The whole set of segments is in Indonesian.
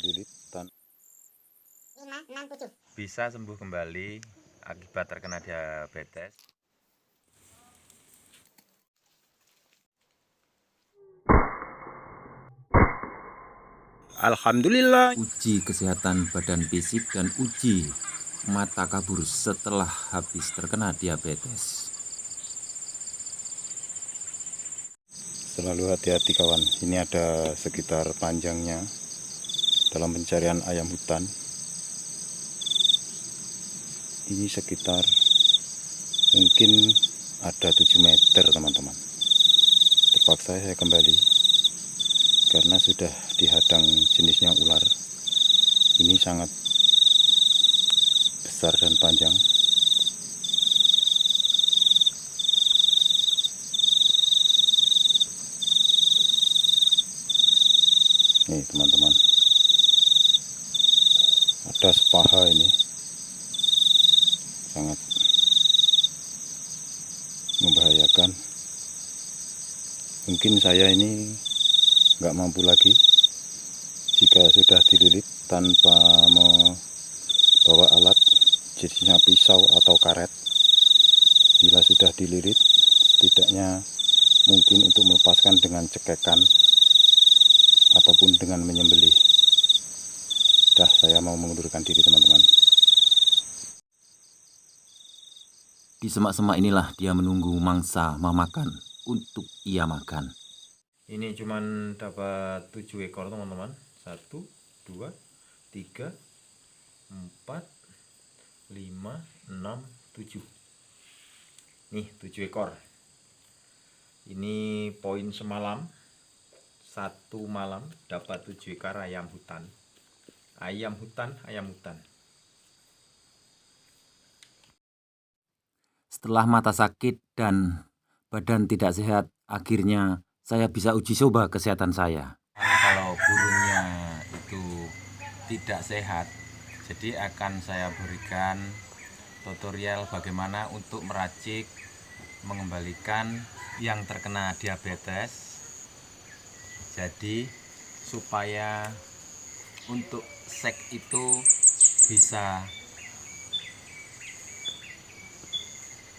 dililit bisa sembuh kembali akibat terkena diabetes. Alhamdulillah. Uji kesehatan badan fisik dan uji mata kabur setelah habis terkena diabetes. Selalu hati-hati kawan, ini ada sekitar panjangnya dalam pencarian ayam hutan. Ini sekitar mungkin ada 7 meter teman-teman. Terpaksa saya kembali karena sudah dihadang jenisnya ular. Ini sangat besar dan panjang. Nih teman-teman, ada sepaha ini, sangat membahayakan. Mungkin saya ini nggak mampu lagi jika sudah dililit tanpa membawa alat, jenisnya pisau atau karet. Bila sudah dililit, setidaknya mungkin untuk melepaskan dengan cekekan ataupun dengan menyembelih. Dah, saya mau mengundurkan diri teman-teman. Di semak-semak inilah dia menunggu mangsa memakan untuk ia makan. Ini cuman dapat 7 ekor teman-teman. 1, 2, 3, 4, 5, 6, 7. Nih 7 ekor. Ini poin semalam. 1 malam dapat 7 ekor ayam hutan. Ayam hutan. Setelah mata sakit dan badan tidak sehat, akhirnya saya bisa uji coba kesehatan saya. Kalau burungnya itu tidak sehat, jadi akan saya berikan tutorial bagaimana untuk meracik, mengembalikan yang terkena diabetes. Jadi supaya untuk sek itu bisa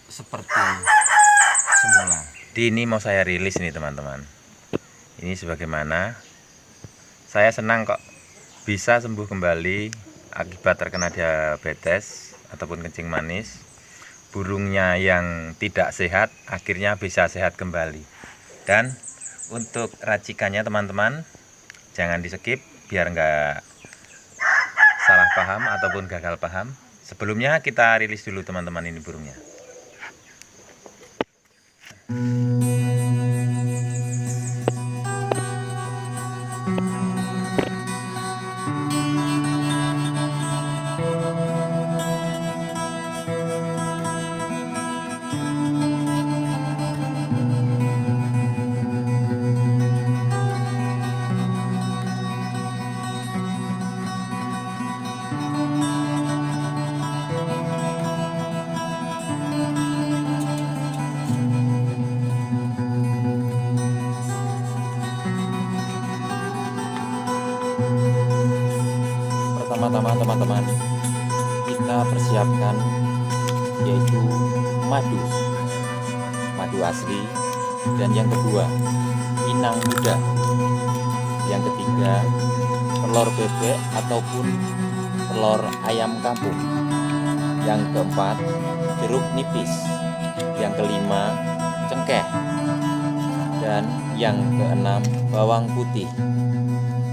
seperti semula. Ini mau saya rilis nih teman-teman. Ini sebagaimana saya senang kok bisa sembuh kembali akibat terkena diabetes ataupun kencing manis. Burungnya yang tidak sehat akhirnya bisa sehat kembali. Dan untuk racikannya teman-teman jangan di skip biar nggak salah paham ataupun gagal paham. Sebelumnya kita rilis dulu teman-teman ini burungnya. Pertama-tama teman-teman, kita persiapkan yaitu madu asli, dan yang kedua inang muda, yang ketiga telur bebek ataupun telur ayam kampung, yang keempat jeruk nipis, yang kelima cengkeh, dan yang keenam bawang putih.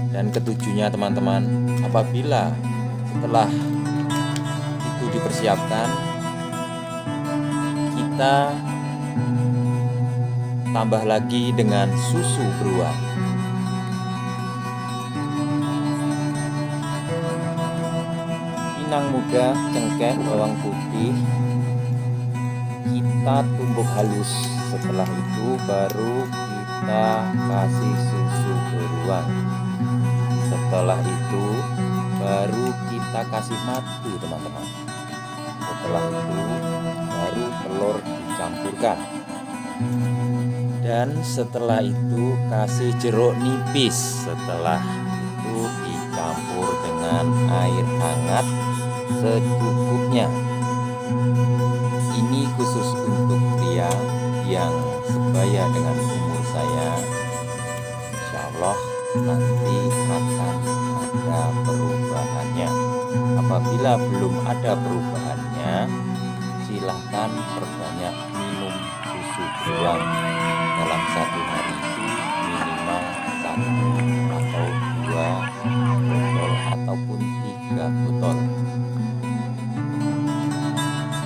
Dan ketujuhnya teman-teman, apabila setelah itu dipersiapkan, kita tambah lagi dengan susu beruang. Inang muda, cengkeh, bawang putih kita tumbuk halus. Setelah itu baru kita kasih susu beruang. Setelah itu baru kita kasih madu teman-teman. Setelah itu baru telur dicampurkan. Dan setelah itu kasih jeruk nipis. Setelah itu dicampur dengan air hangat secukupnya. Ini khusus untuk pria yang sebaya dengan umur saya. Insya Allah nanti akan ada perubahannya. Apabila belum ada perubahannya, silahkan perbanyak minum susu beruang. Dalam satu hari itu minimal 1 atau 2 botol ataupun 3 botol.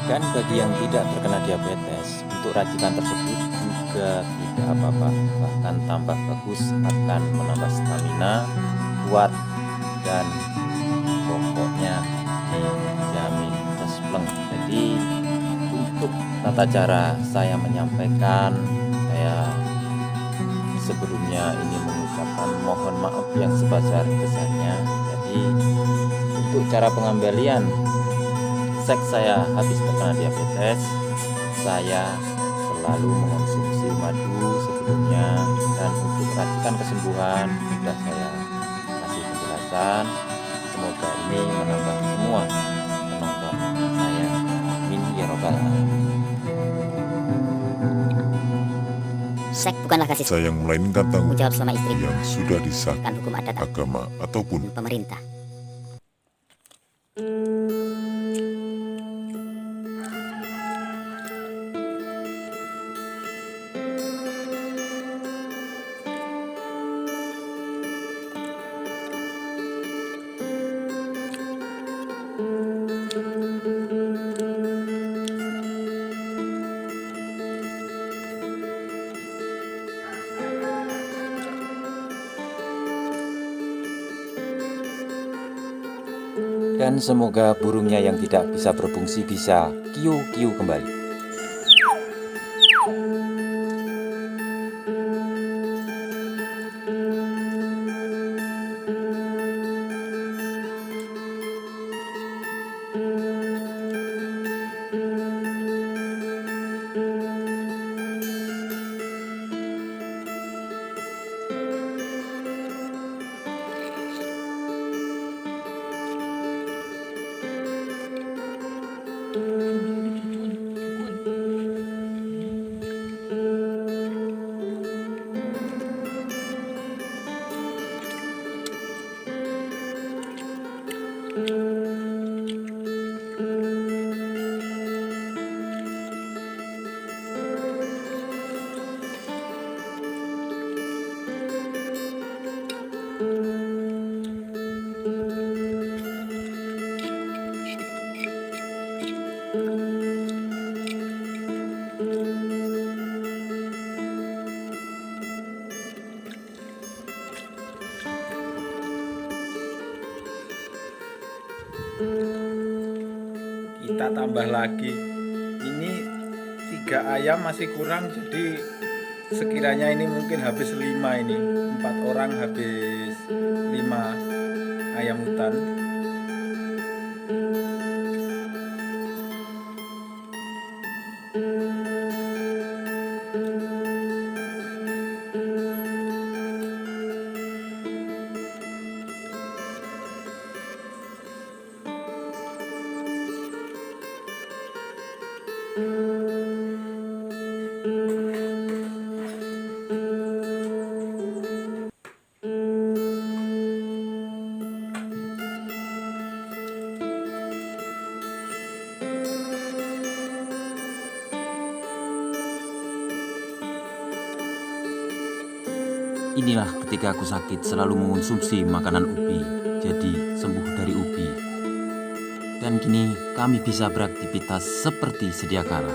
Dan bagi yang tidak terkena diabetes, untuk racikan tersebut juga tidak apa-apa, bahkan tambah bagus, akan menambah stamina, kuat, dan pokoknya dijamin cespleng. Jadi untuk tata cara saya menyampaikan, saya sebelumnya ini mengucapkan mohon maaf yang sebesar-besarnya. Jadi untuk cara pengembalian seks saya habis terkena diabetes, saya selalu mengonsumsi madu sebelumnya, dan untuk racikan kesembuhan sudah saya kasih penjelasan. Semoga ini menambah semua penonton saya. Amin ya robbal alamin. Seks bukanlah kasih sayang melainkan tanggung jawab suami istri yang sudah disahkan hukum adat agama ataupun pemerintah. Dan semoga burungnya yang tidak bisa berfungsi bisa kiu-kiu kembali. Kita tambah lagi, ini 3 ayam masih kurang, jadi sekiranya ini mungkin habis 5, ini 4 orang habis 5 ayam hutan. Inilah ketika aku sakit selalu mengonsumsi makanan ubi, jadi sembuh dari ubi. Dan kini kami bisa beraktivitas seperti sedia kala.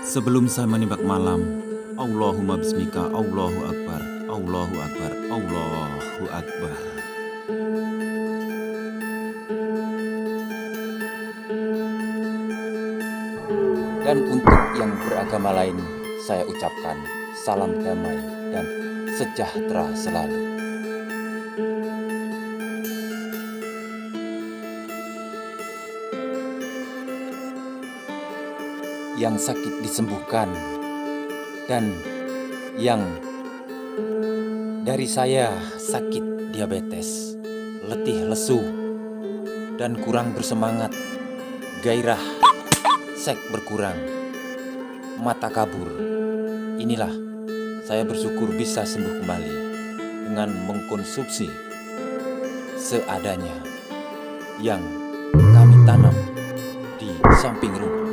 Sebelum saya menembak malam, Allahumma bismika, Allahu Akbar, Allahu Akbar, Allahu Akbar. Dan untuk yang beragama lain, saya ucapkan salam damai dan sejahtera selalu. Yang sakit disembuhkan, dan yang Dari saya sakit diabetes, letih lesu, dan kurang bersemangat, gairah seks berkurang, mata kabur. Inilah saya bersyukur bisa sembuh kembali dengan mengkonsumsi seadanya yang kami tanam di samping rumah.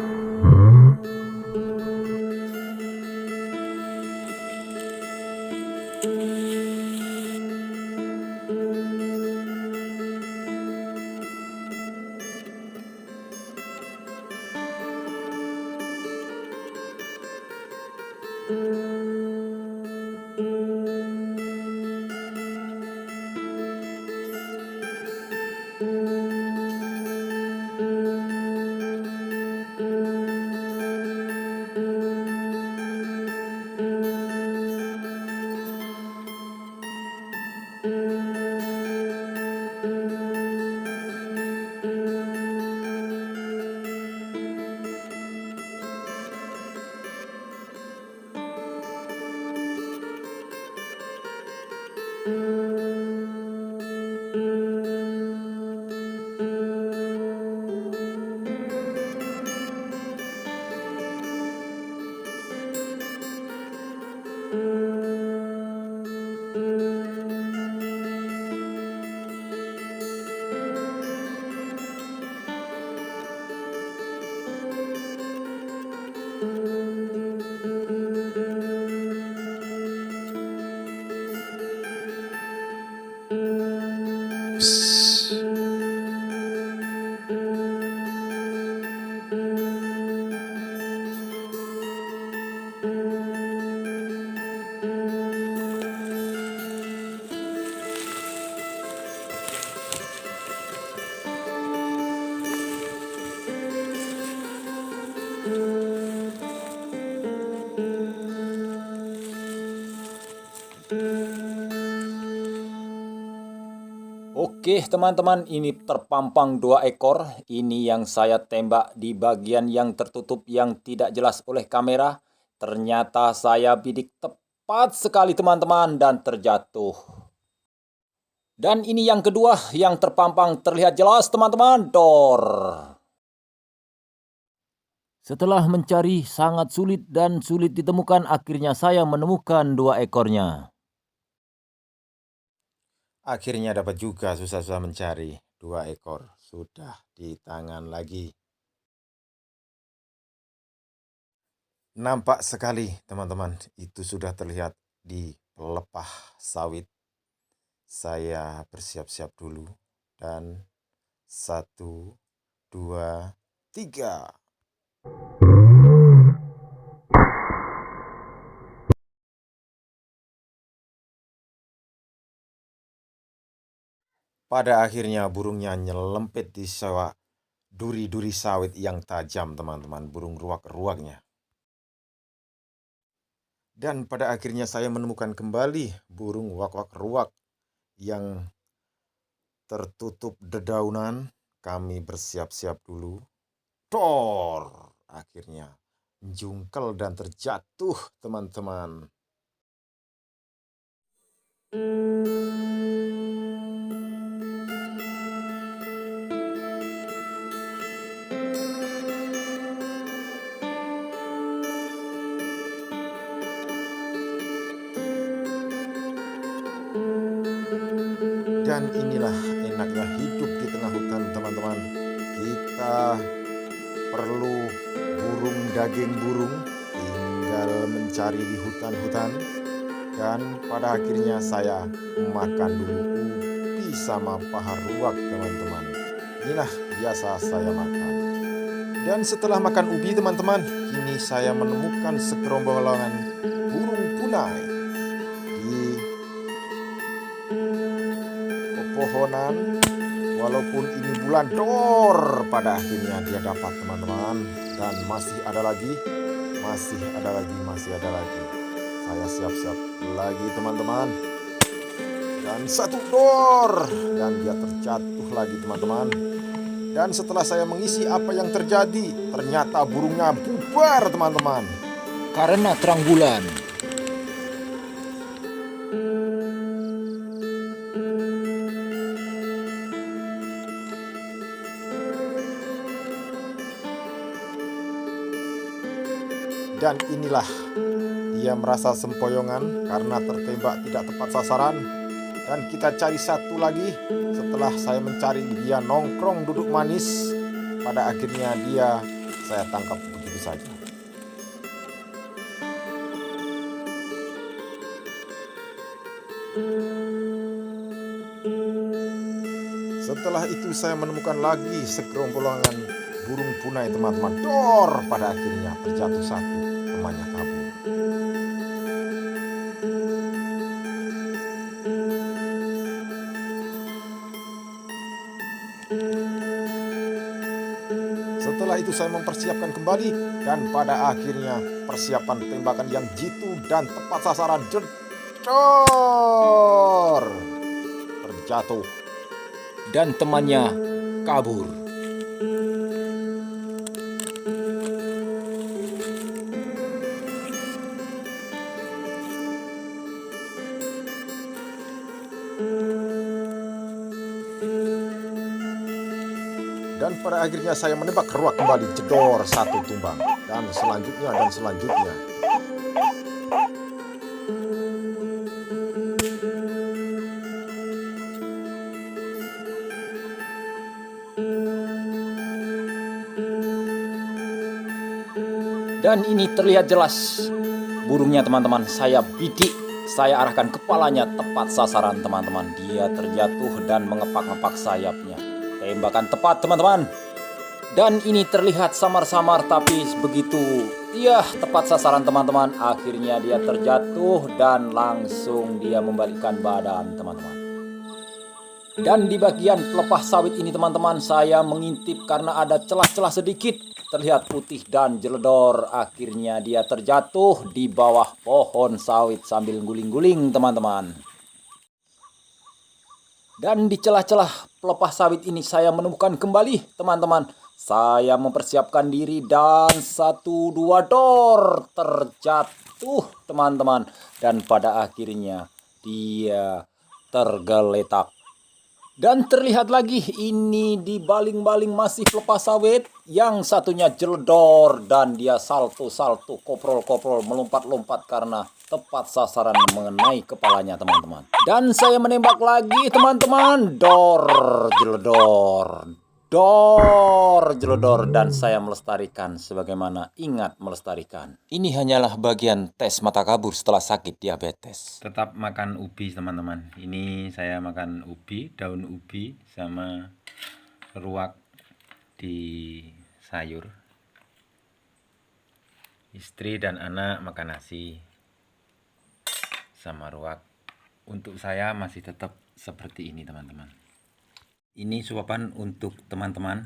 Oke teman-teman, ini terpampang 2 ekor. Ini yang saya tembak di bagian yang tertutup yang tidak jelas oleh kamera. Ternyata saya bidik tepat sekali teman-teman dan terjatuh. Dan ini yang kedua yang terpampang terlihat jelas teman-teman. Dor. Setelah mencari sangat sulit dan sulit ditemukan, akhirnya saya menemukan 2 ekornya. Akhirnya dapat juga, susah-susah mencari. 2 ekor sudah di tangan lagi. Nampak sekali teman-teman, itu sudah terlihat di pelepah sawit. Saya bersiap-siap dulu. Dan 1, 2, 3. Pada akhirnya burungnya nyelempit di duri-duri sawit yang tajam teman-teman, burung ruak-ruaknya. Dan pada akhirnya saya menemukan kembali burung wak-wak-ruak yang tertutup dedaunan. Kami bersiap-siap dulu. Dor! Akhirnya jungkel dan terjatuh teman-teman. Dan inilah enaknya hidup di tengah hutan teman-teman. Kita perlu burung daging burung, tinggal mencari di hutan-hutan. Dan pada akhirnya saya makan dulu ubi sama paha ruak teman-teman. Inilah biasa saya makan. Dan setelah makan ubi teman-teman, kini saya menemukan segerombolan burung punai di pepohonan. Walaupun ini bulan Dor, pada akhirnya dia dapat teman-teman. Dan masih ada lagi. Saya siap-siap lagi teman-teman. Dan 1 Dor. Dan dia terjatuh lagi teman-teman. Dan setelah saya mengisi apa yang terjadi, ternyata burungnya bubar teman-teman. Karena terang bulan. Dan inilah dia merasa sempoyongan karena tertembak tidak tepat sasaran. Dan kita cari satu lagi. Setelah saya mencari, dia nongkrong duduk manis. Pada akhirnya saya tangkap begitu saja. Setelah itu saya menemukan lagi segerombolan burung punai teman-teman. Dor, pada akhirnya terjatuh satu, temannya kabur. Setelah itu saya mempersiapkan kembali dan pada akhirnya persiapan tembakan yang jitu dan tepat sasaran. Jedor, terjatuh dan temannya kabur. Dan pada akhirnya saya menembak keruak kembali, jedor, satu tumbang. Dan selanjutnya. Dan ini terlihat jelas burungnya teman-teman. Saya bidik, saya arahkan kepalanya tepat sasaran teman-teman. Dia terjatuh dan mengepak-ngepak sayapnya. Tembakan tepat teman-teman. Dan ini terlihat samar-samar, tapi begitu tepat sasaran teman-teman. Akhirnya dia terjatuh dan langsung dia membalikkan badan teman-teman. Dan di bagian pelepah sawit ini teman-teman, saya mengintip karena ada celah-celah sedikit. Terlihat putih dan jeledor. Akhirnya dia terjatuh di bawah pohon sawit sambil guling-guling teman-teman. Dan di celah-celah pelepah sawit ini saya menemukan kembali teman-teman. Saya mempersiapkan diri dan 1, 2 dor, terjatuh teman-teman. Dan pada akhirnya dia tergeletak. Dan terlihat lagi ini di baling-baling masih pelepah sawit. Yang satunya jeledor dan dia salto-salto, koprol-koprol, melompat-lompat karena tepat sasaran mengenai kepalanya teman-teman. Dan saya menembak lagi teman-teman. Dor, jeledor. Dor, jeledor. Dan saya melestarikan sebagaimana ingat melestarikan. Ini hanyalah bagian tes mata kabur setelah sakit diabetes. Tetap makan ubi teman-teman. Ini saya makan ubi, daun ubi sama ruak di sayur. Istri dan anak makan nasi sama ruak. Untuk saya masih tetap seperti ini teman-teman. Ini suapan untuk teman-teman.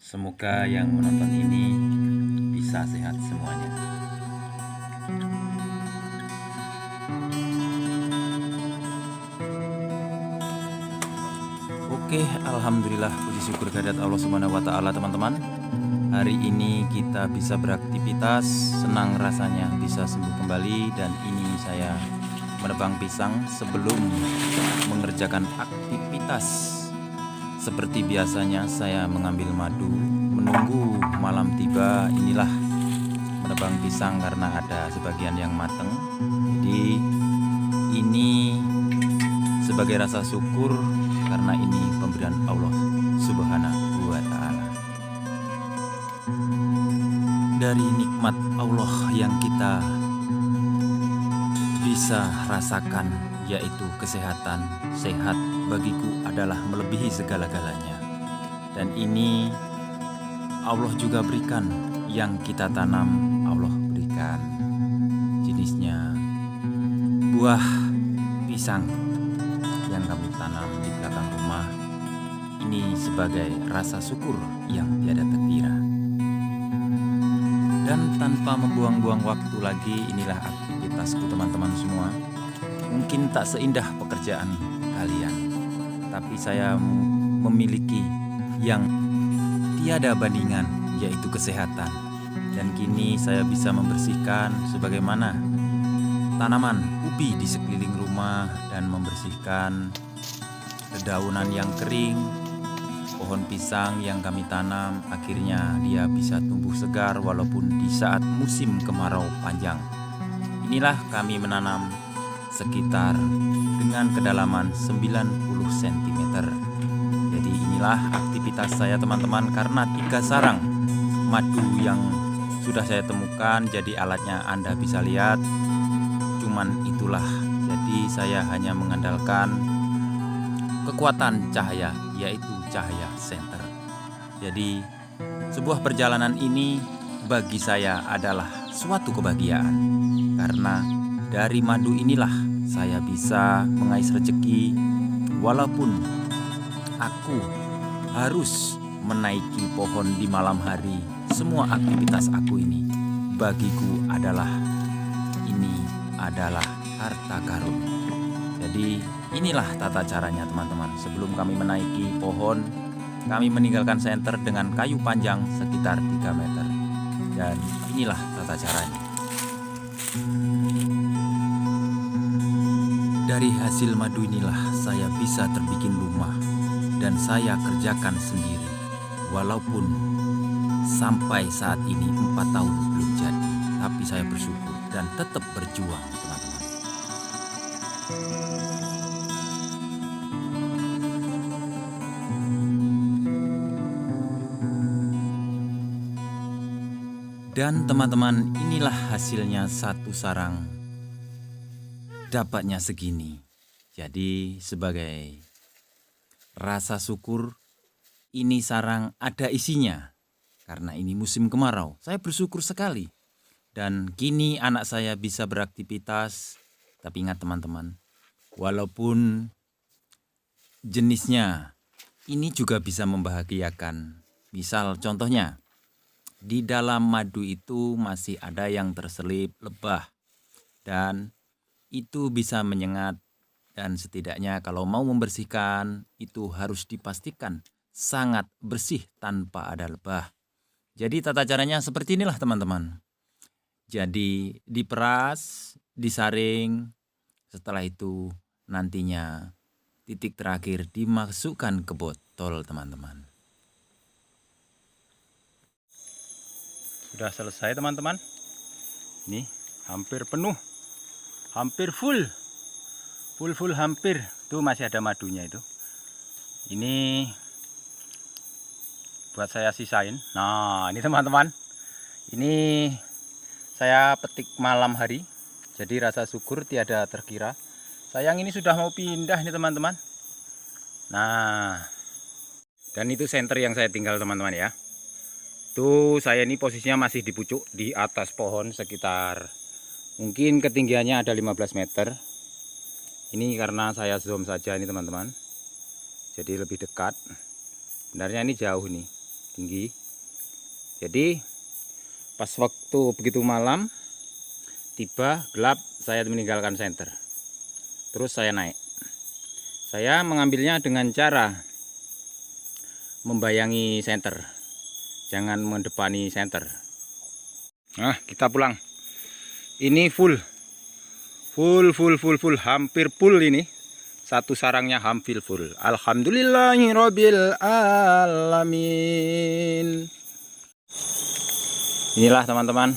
Semoga yang menonton ini bisa sehat semuanya. Oke, alhamdulillah, puji syukur kehadirat Allah Subhanahu wa taala teman-teman. Hari ini kita bisa beraktivitas, senang rasanya bisa sembuh kembali. Dan ini saya menebang pisang sebelum mengerjakan aktivitas. Seperti biasanya saya mengambil madu, menunggu malam tiba. Inilah menebang pisang karena ada sebagian yang matang. Jadi ini sebagai rasa syukur karena ini pemberian Allah Subhanahu wa taala. Dari nikmat Allah yang kita bisa rasakan, yaitu kesehatan. Sehat bagiku adalah melebihi segala-galanya. Dan ini Allah juga berikan, yang kita tanam Allah berikan. Jenisnya buah pisang yang kami tanam di belakang rumah. Ini sebagai rasa syukur yang tiada terkira. Dan tanpa membuang-buang waktu lagi, inilah aktivitasku teman-teman semua. Mungkin tak seindah pekerjaan kalian, tapi saya memiliki yang tiada bandingan, yaitu kesehatan. Dan kini saya bisa membersihkan sebagaimana tanaman ubi di sekeliling rumah dan membersihkan dedaunan yang kering pohon pisang yang kami tanam akhirnya dia bisa tumbuh segar walaupun di saat musim kemarau panjang. Inilah kami menanam sekitar dengan kedalaman 90 cm. Jadi inilah aktivitas saya teman-teman, karena 3 sarang madu yang sudah saya temukan. Jadi alatnya Anda bisa lihat, cuman itulah. Jadi saya hanya mengandalkan kekuatan cahaya, yaitu cahaya senter. Jadi sebuah perjalanan ini bagi saya adalah suatu kebahagiaan, karena dari madu inilah saya bisa mengais rezeki walaupun aku harus menaiki pohon di malam hari. Semua aktivitas aku ini bagiku adalah harta karun. Jadi inilah tata caranya teman-teman. Sebelum kami menaiki pohon, kami meninggalkan senter dengan kayu panjang sekitar 3 meter. Dan inilah tata caranya. Dari hasil madu inilah saya bisa terbikin rumah dan saya kerjakan sendiri. Walaupun sampai saat ini 4 tahun belum jadi, tapi saya bersyukur dan tetap berjuang teman-teman. Dan teman-teman, inilah hasilnya satu sarang dapatnya segini. Jadi sebagai rasa syukur, ini sarang ada isinya. Karena ini musim kemarau, saya bersyukur sekali. Dan kini anak saya bisa beraktivitas. Tapi ingat teman-teman, walaupun jenisnya ini juga bisa membahagiakan. Misal contohnya, di dalam madu itu masih ada yang terselip lebah. Dan itu bisa menyengat. Dan setidaknya kalau mau membersihkan, itu harus dipastikan sangat bersih tanpa ada lebah. Jadi tata caranya seperti inilah teman-teman. Jadi diperas, disaring, setelah itu nantinya titik terakhir dimasukkan ke botol teman-teman. Sudah selesai teman-teman. Ini hampir penuh, hampir full hampir. Tuh masih ada madunya itu. Ini buat saya sisain. Nah ini teman-teman, ini saya petik malam hari. Jadi rasa syukur tiada terkira. Sayang ini sudah mau pindah nih teman-teman. Nah, dan itu senter yang saya tinggal teman-teman ya. Tuh saya ini posisinya masih di pucuk di atas pohon sekitar mungkin ketinggiannya ada 15 meter. Ini karena saya zoom saja ini teman-teman. Jadi lebih dekat. Sebenarnya ini jauh nih, tinggi. Jadi pas waktu begitu malam tiba gelap, saya meninggalkan senter. Terus saya naik. Saya mengambilnya dengan cara membayangi senter. Jangan mendepani senter. Nah, kita pulang. Ini full, hampir full ini. Satu sarangnya hampir full. Alhamdulillahirabbil alamin. Inilah teman-teman.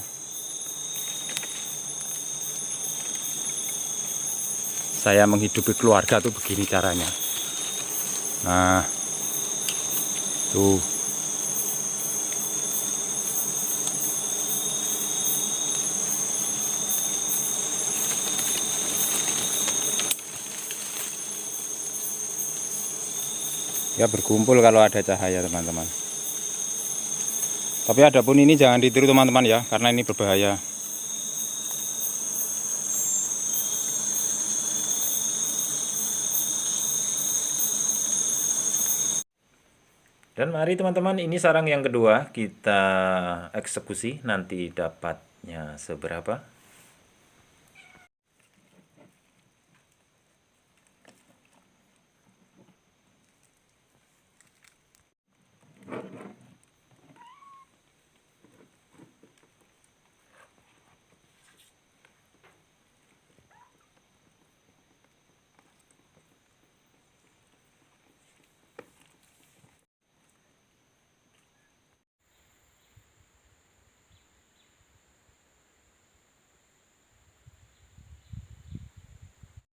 Saya menghidupi keluarga tuh begini caranya. Nah, tuh. Ya berkumpul kalau ada cahaya teman-teman. Tapi adapun ini jangan ditiru teman-teman ya, karena ini berbahaya. Dan mari teman-teman, ini sarang yang kedua kita eksekusi, nanti dapatnya seberapa.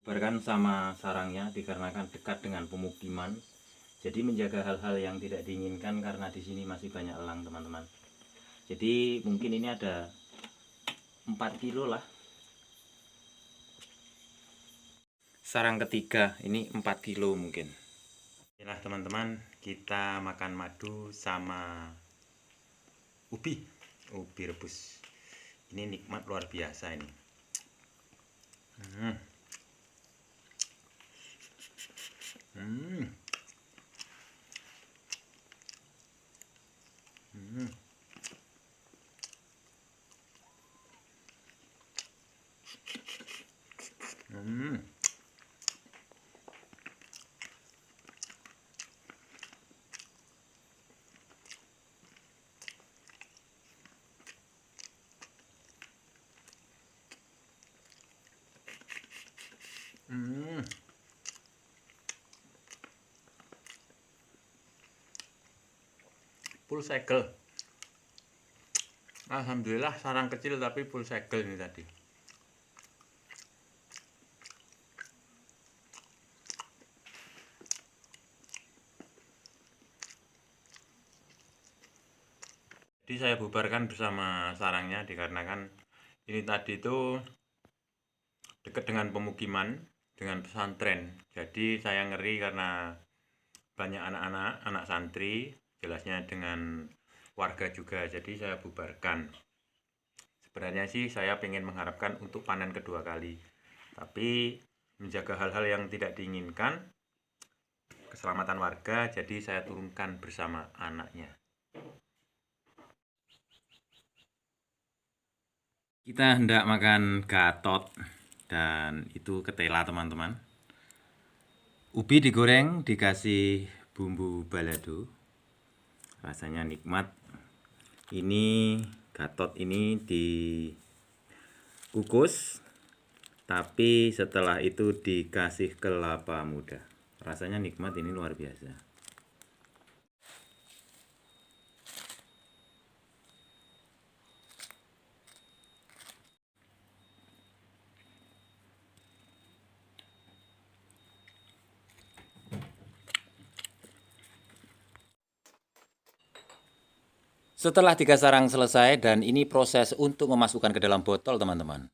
Bubarkan sama sarangnya dikarenakan dekat dengan pemukiman. Jadi menjaga hal-hal yang tidak diinginkan karena di sini masih banyak elang, teman-teman. Jadi mungkin ini ada 4 kilo lah. Sarang ketiga ini 4 kilo mungkin. Inilah teman-teman, kita makan madu sama ubi rebus. Ini nikmat luar biasa ini. Full segel. Alhamdulillah sarang kecil tapi full segel ini tadi. Jadi saya bubarkan bersama sarangnya dikarenakan ini tadi itu dekat dengan pemukiman, dengan pesantren. Jadi saya ngeri karena banyak anak-anak, anak santri, jelasnya dengan warga juga. Jadi saya bubarkan. Sebenarnya sih saya ingin mengharapkan untuk panen kedua kali. Tapi menjaga hal-hal yang tidak diinginkan, keselamatan warga, jadi saya turunkan bersama anaknya. Kita hendak makan gatot dan itu ketela, teman-teman. Ubi digoreng dikasih bumbu balado, rasanya nikmat. Ini gatot ini dikukus, tapi setelah itu dikasih kelapa muda, rasanya nikmat, ini luar biasa. Setelah 3 sarang selesai dan ini proses untuk memasukkan ke dalam botol, teman-teman.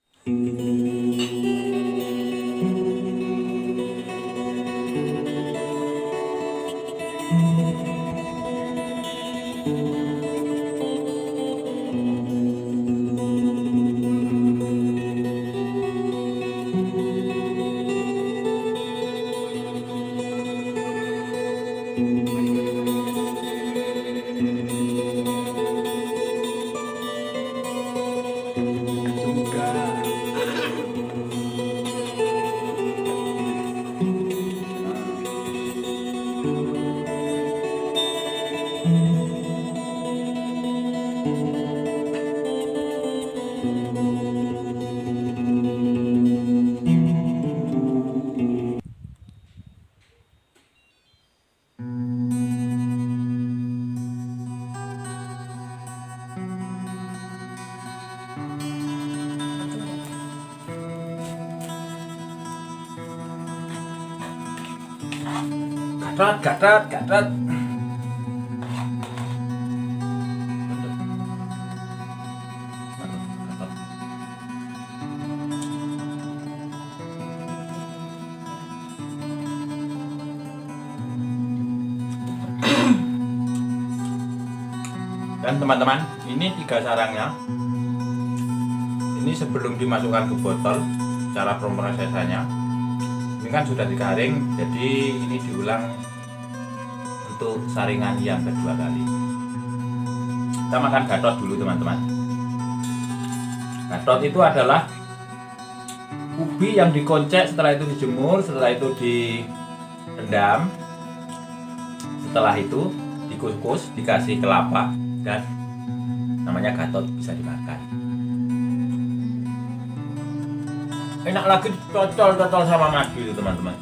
Gatot. Dan teman-teman, ini 3 sarangnya. Ini sebelum dimasukkan ke botol, cara pemrosesannya. Ini kan sudah digaring, jadi ini diulang untuk saringan yang kedua kali. Kita makan gatot dulu, teman-teman. Gatot itu adalah ubi yang dikocek, setelah itu dijemur, setelah itu direndam, setelah itu dikukus, dikasih kelapa, dan namanya gatot, bisa dimakan. Enak lagi, cocol sama madu itu, teman-teman.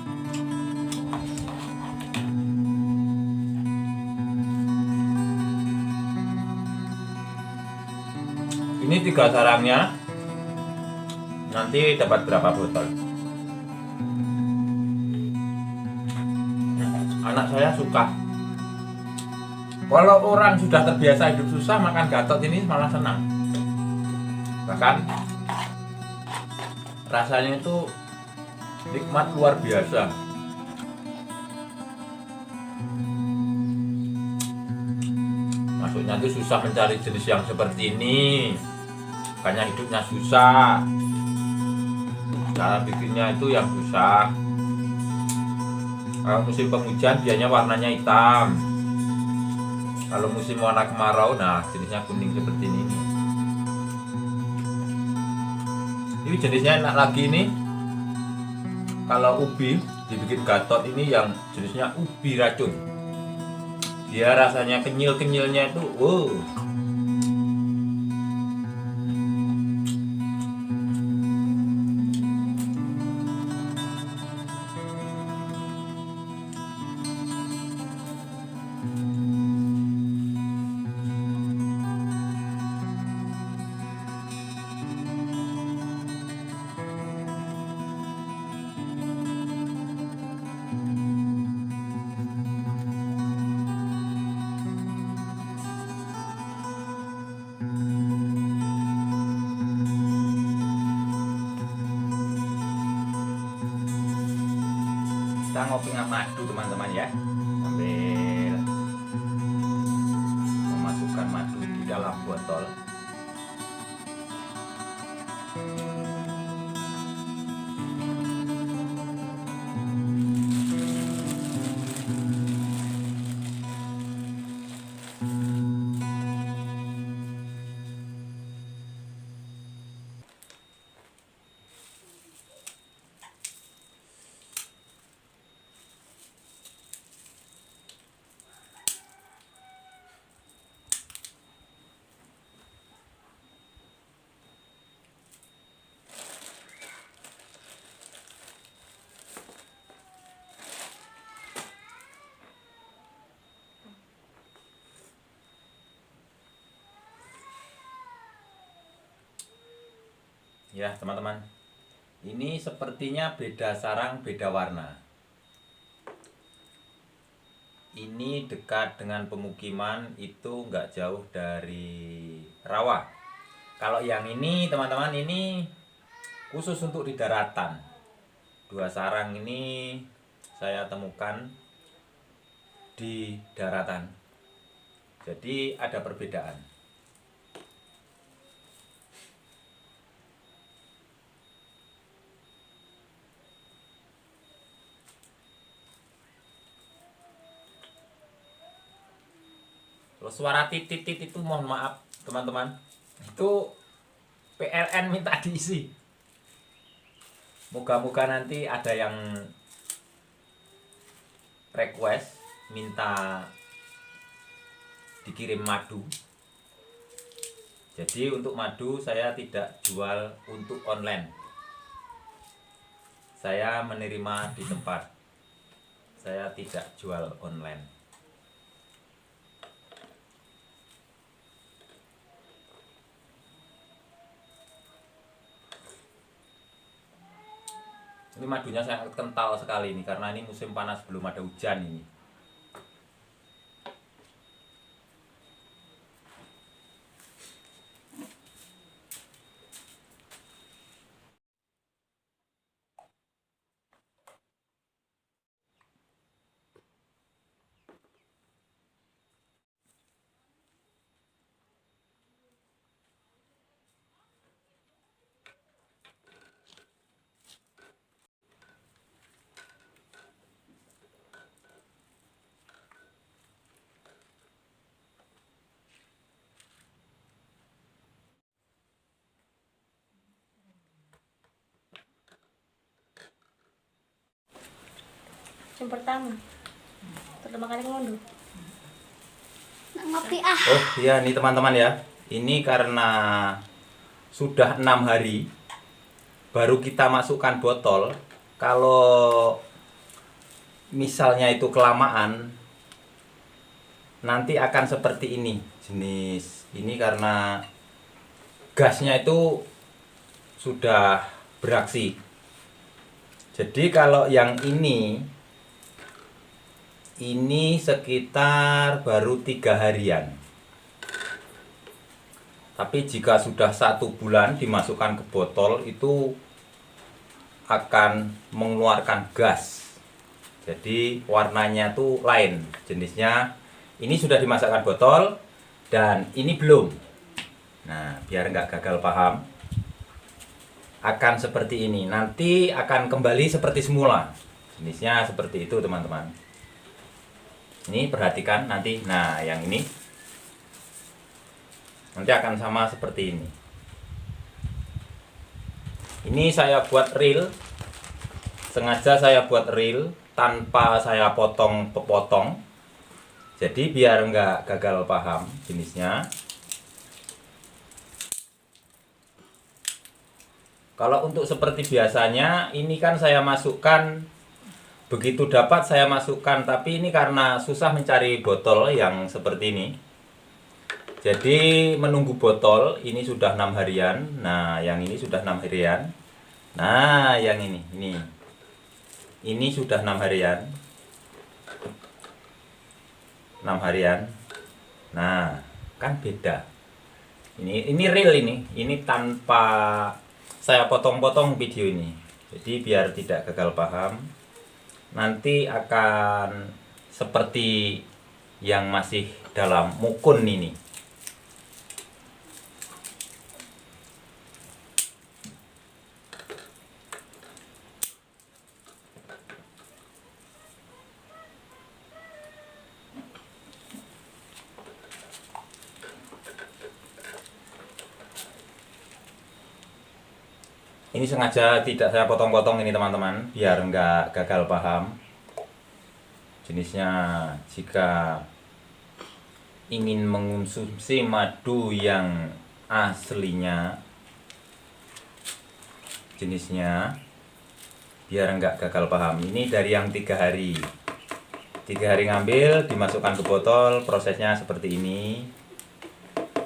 Ini 3 sarangnya, nanti dapat berapa botol? anak saya suka. Kalau orang sudah terbiasa hidup susah, makan gatot ini malah senang. Bahkan rasanya itu nikmat luar biasa. Maksudnya itu susah mencari jenis yang seperti ini, makanya hidupnya susah. Cara bikinnya itu yang susah. Kalau musim penghujan biasanya warnanya hitam. Kalau musim warna kemarau, nah jenisnya kuning seperti ini. Ini jenisnya enak lagi ini. Kalau ubi dibikin gatot ini yang jenisnya ubi racun. Dia rasanya kenyil-kenyilnya itu, wow. Kita ngopi madu teman-teman ya, sambil memasukkan madu di dalam botol. Ya teman-teman, ini sepertinya beda sarang, beda warna. Ini dekat dengan pemukiman, itu nggak jauh dari rawa. Kalau yang ini teman-teman, ini khusus untuk di daratan. Dua sarang ini saya temukan di daratan. Jadi ada perbedaan. Kalau suara titit itu mohon maaf teman-teman, itu PLN minta diisi. Moga-moga nanti ada yang request minta dikirim madu. Jadi untuk madu saya tidak jual untuk online. Saya menerima di tempat. Saya tidak jual online. Ini madunya sangat kental sekali ini karena ini musim panas, belum ada hujan ini. Yang pertama kali ngunduh Ngopi ah. Oh iya nih teman-teman ya, ini karena sudah 6 hari baru kita masukkan botol. Kalau misalnya itu kelamaan, nanti akan seperti ini jenis ini karena gasnya itu sudah beraksi. Jadi kalau yang ini ini sekitar baru 3 harian. Tapi jika sudah 1 bulan dimasukkan ke botol itu akan mengeluarkan gas. Jadi warnanya tuh lain jenisnya. Ini sudah dimasukkan botol dan ini belum. Nah, biar nggak gagal paham, akan seperti ini. Nanti akan kembali seperti semula. Jenisnya seperti itu teman-teman. Ini perhatikan nanti. Nah, yang ini nanti akan sama seperti ini. Ini saya buat reel. Sengaja saya buat reel tanpa saya potong-potong. Jadi biar nggak gagal paham jenisnya. Kalau untuk seperti biasanya, ini kan saya masukkan, begitu dapat saya masukkan, tapi ini karena susah mencari botol yang seperti ini. Jadi menunggu botol, ini sudah 6 harian. Nah, yang ini sudah 6 harian. Nah, yang ini sudah 6 harian. 6 harian. Nah, kan beda. Ini real ini tanpa saya potong-potong video ini. Jadi biar tidak gagal paham. Nanti akan seperti yang masih dalam mukun ini. Ini sengaja tidak saya potong-potong ini teman-teman, biar nggak gagal paham. Jenisnya jika ingin mengonsumsi madu yang aslinya, jenisnya biar nggak gagal paham. Ini dari yang 3 hari. 3 hari ngambil, dimasukkan ke botol, prosesnya seperti ini.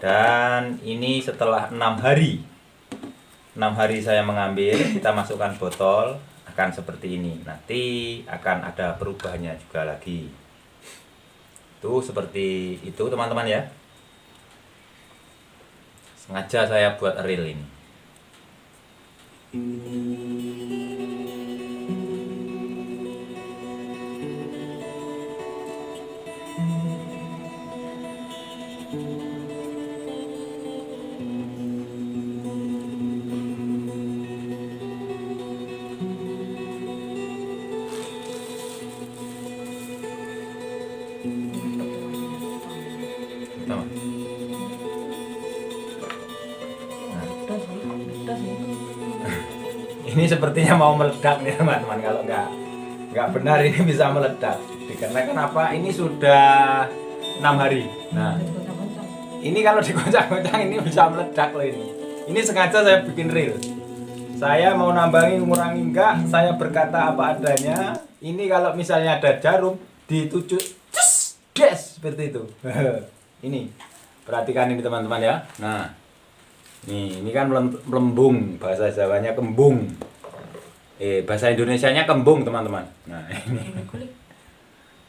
Dan ini setelah 6 hari. 6 hari saya mengambil, kita masukkan botol, akan seperti ini. Nanti akan ada perubahannya juga lagi. Itu seperti itu teman-teman ya. Sengaja saya buat reel ini. Ini sepertinya mau meledak nih teman-teman. Kalau nggak benar ini bisa meledak. Dikarenakan apa? Ini sudah 6 hari. Nah, ini kalau digoncang-goncang ini bisa meledak loh ini. Ini sengaja saya bikin reel. Saya mau nambangin, ngurangi enggak, saya berkata apa adanya. Ini kalau misalnya ada jarum dituju, des seperti itu. Ini perhatikan ini teman-teman ya. Nah, ini kan melembung, bahasa Jawanya kembung. Bahasa Indonesianya kembung teman-teman. Nah,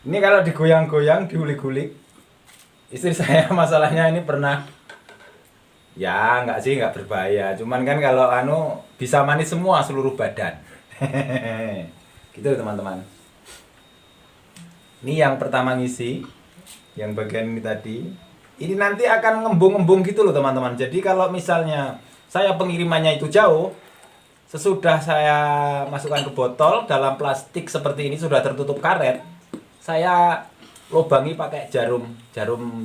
ini kalau digoyang-goyang, diulik-ulik. Istri saya masalahnya ini pernah, ya enggak sih, enggak berbahaya. Cuman kan kalau bisa manis semua seluruh badan. Gitu teman-teman. Ini yang pertama ngisi, yang bagian ini tadi. Ini nanti akan ngembung-ngembung gitu loh teman-teman. Jadi kalau misalnya saya pengirimannya itu jauh, sesudah saya masukkan ke botol dalam plastik seperti ini sudah tertutup karet, saya lubangi pakai jarum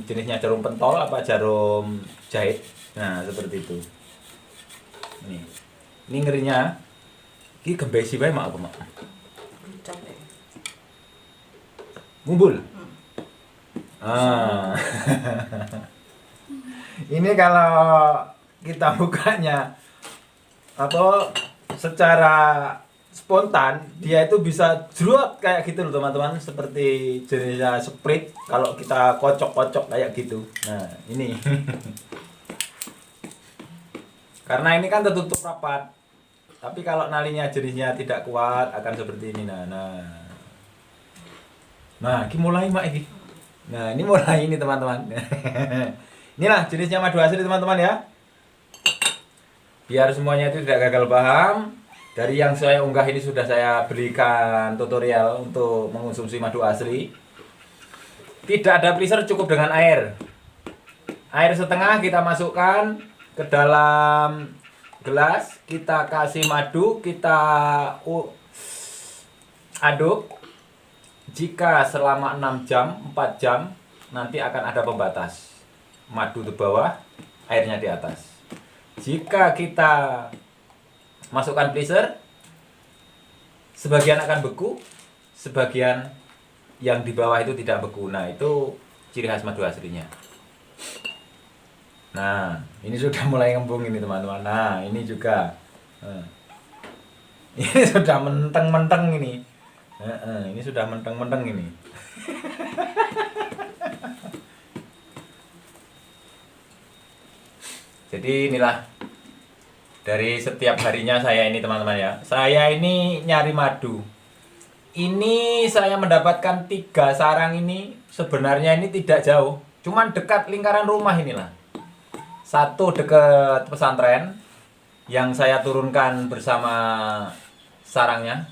jenisnya jarum pentol apa jarum jahit. Nah, seperti itu. Ini ngerinya. Ini gembesi bae mak apa mak? Ngumpul. Ini kalau kita bukanya secara spontan, dia itu bisa jrot kayak gitu loh teman-teman, seperti jenisnya Sprite kalau kita kocok-kocok kayak gitu. Nah, ini karena ini kan tertutup rapat, tapi kalau nalinya jenisnya tidak kuat akan seperti ini. Nah Nah, ini mulai mak ini. Nah, ini mulai ini teman-teman. Inilah jenisnya madu asli teman-teman ya. Biar semuanya itu tidak gagal paham. Dari yang saya unggah ini sudah saya berikan tutorial untuk mengonsumsi madu asli. Tidak ada pleaser, cukup dengan air. Air setengah kita masukkan ke dalam gelas, kita kasih madu, kita aduk. Jika selama 6 jam, 4 jam, nanti akan ada pembatas. Madu di bawah, airnya di atas. Jika kita masukkan pleaser, sebagian akan beku, sebagian yang di bawah itu tidak beku. Nah, itu ciri khas madu aslinya. Nah, ini sudah mulai ngembung ini teman-teman. Nah, ini juga. Ini sudah menteng-menteng ini. Ini sudah menteng-menteng ini. Jadi inilah dari setiap harinya saya ini teman-teman ya. Saya ini nyari madu. Ini saya mendapatkan 3 sarang ini. Sebenarnya ini tidak jauh, cuman dekat lingkaran rumah inilah. Satu dekat pesantren yang saya turunkan bersama sarangnya.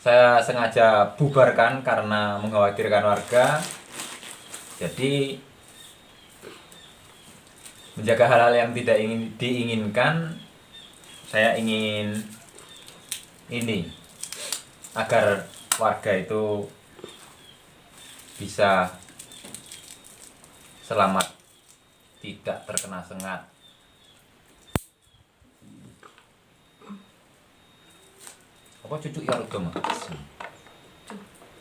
Saya sengaja bubarkan karena mengkhawatirkan warga. Jadi menjaga hal-hal yang tidak diinginkan, saya ingin ini agar warga itu bisa selamat, tidak terkena sengat. Apa cucu ya udah mah?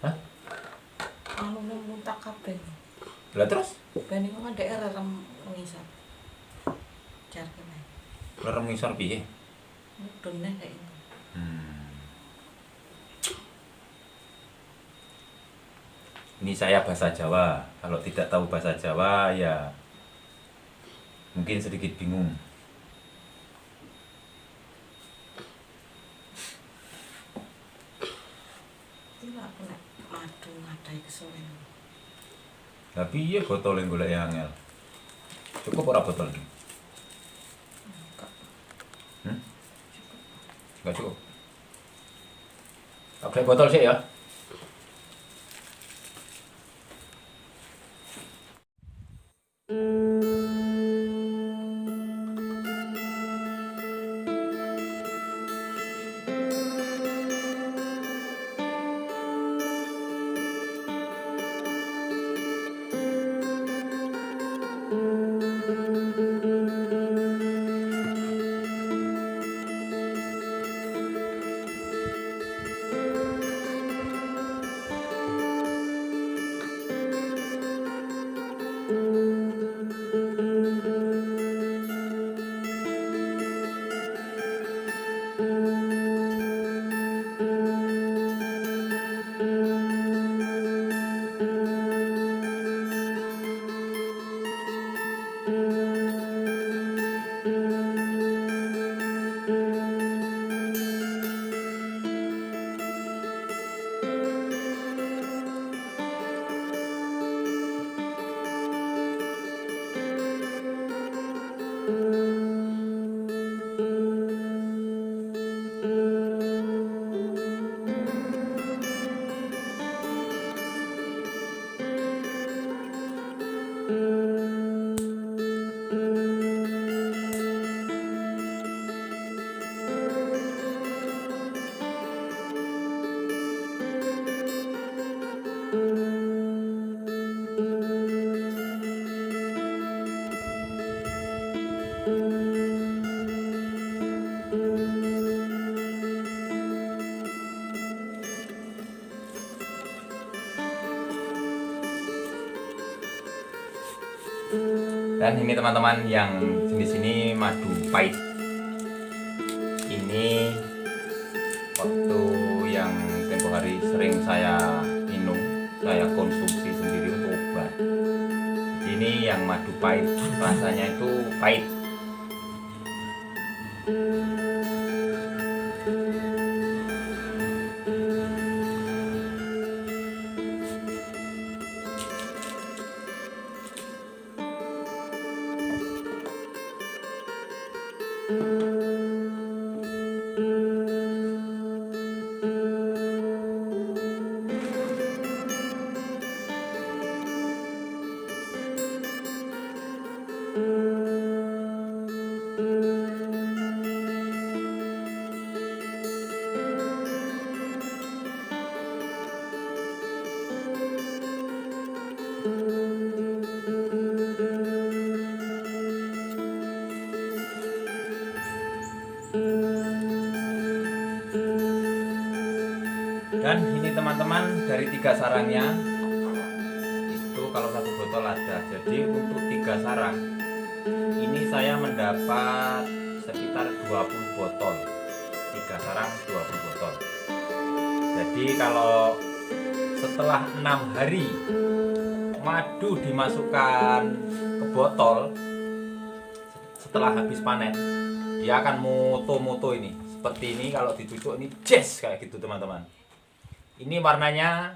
Hah? Anu muntah kabeh. Lah terus? Ben iku kan daerah ngisor. Jar kene. Lerem ngisor piye? Mudune nek itu. Ini saya bahasa Jawa. Kalau tidak tahu bahasa Jawa ya mungkin sedikit bingung. Iki aku nek madu ngadai kesuwen. Lah piye botol yang golek angel? Cukup ora botol iki? Enggak cukup. Pakai botol sih ya. Dan ini teman-teman yang jenis ini madu pahit. Ini waktu yang tempo hari sering saya minum, saya konsumsi sendiri untuk obat. Ini yang madu pahit, rasanya itu pahit. Dan ini teman-teman, dari 3 sarangnya itu kalau 1 botol ada. Jadi untuk 3 sarang ini saya mendapat sekitar 20 botol. 3 sarang 20 botol. Jadi kalau setelah 6 hari madu dimasukkan ke botol, setelah habis panen dia akan moto-moto ini seperti ini. Kalau dicucuk ini jazz kayak gitu teman-teman. Ini warnanya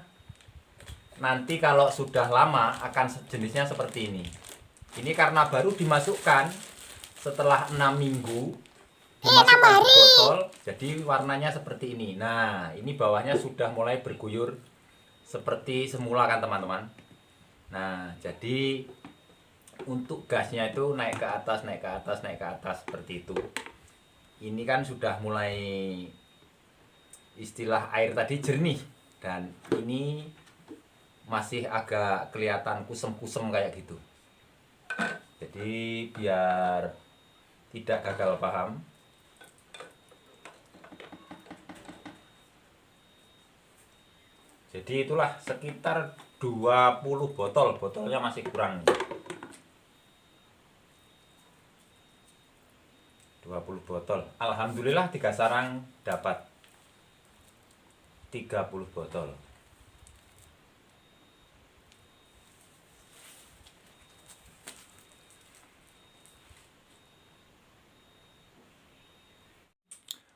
nanti kalau sudah lama akan jenisnya seperti ini. Ini karena baru dimasukkan setelah 6 minggu, dimasukkan ke botol, jadi warnanya seperti ini. Nah, ini bawahnya sudah mulai berguyur seperti semula kan teman-teman. Nah, jadi untuk gasnya itu naik ke atas, naik ke atas, naik ke atas seperti itu. Ini kan sudah mulai, istilah air tadi jernih, dan ini masih agak kelihatan kusem-kusem kayak gitu. Jadi biar tidak gagal paham, jadi itulah sekitar 20 botol. Botolnya masih kurang. 20 botol. Alhamdulillah 3 sarang dapat 30 botol.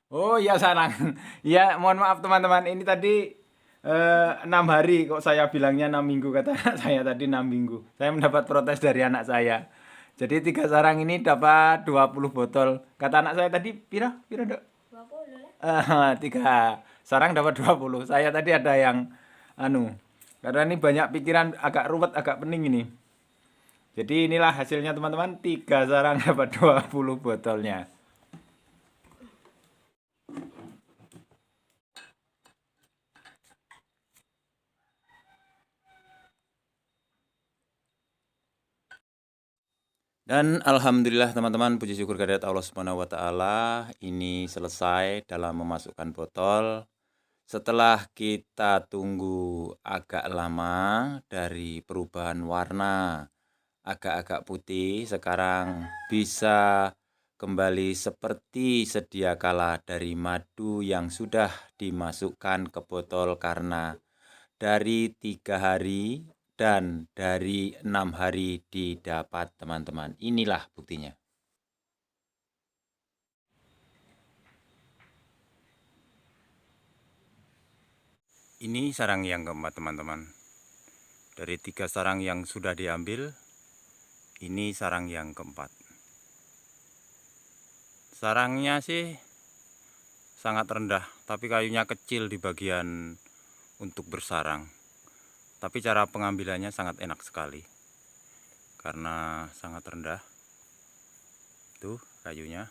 Oh ya sarang. Ya mohon maaf teman-teman, ini tadi 6 hari kok saya bilangnya 6 minggu, kata anak saya tadi 6 minggu. Saya mendapat protes dari anak saya. Jadi 3 sarang ini dapat 20 botol. Kata anak saya tadi pira Dok? 20 lah. 3 sarang dapat 20. Saya tadi ada yang karena ini banyak pikiran, agak ruwet, agak pening ini. Jadi inilah hasilnya teman-teman, 3 sarang dapat 20 botolnya. Dan alhamdulillah teman-teman, puji syukur kehadirat Allah Subhanahu wa taala, ini selesai dalam memasukkan botol. Setelah kita tunggu agak lama dari perubahan warna agak-agak putih, sekarang bisa kembali seperti sedia kala dari madu yang sudah dimasukkan ke botol, karena dari 3 hari dan dari 6 hari didapat teman-teman. Inilah buktinya. Ini sarang yang keempat teman-teman. Dari 3 sarang yang sudah diambil, ini sarang yang keempat. Sarangnya sih sangat rendah, tapi kayunya kecil di bagian untuk bersarang. Tapi cara pengambilannya sangat enak sekali, karena sangat rendah. Tuh kayunya.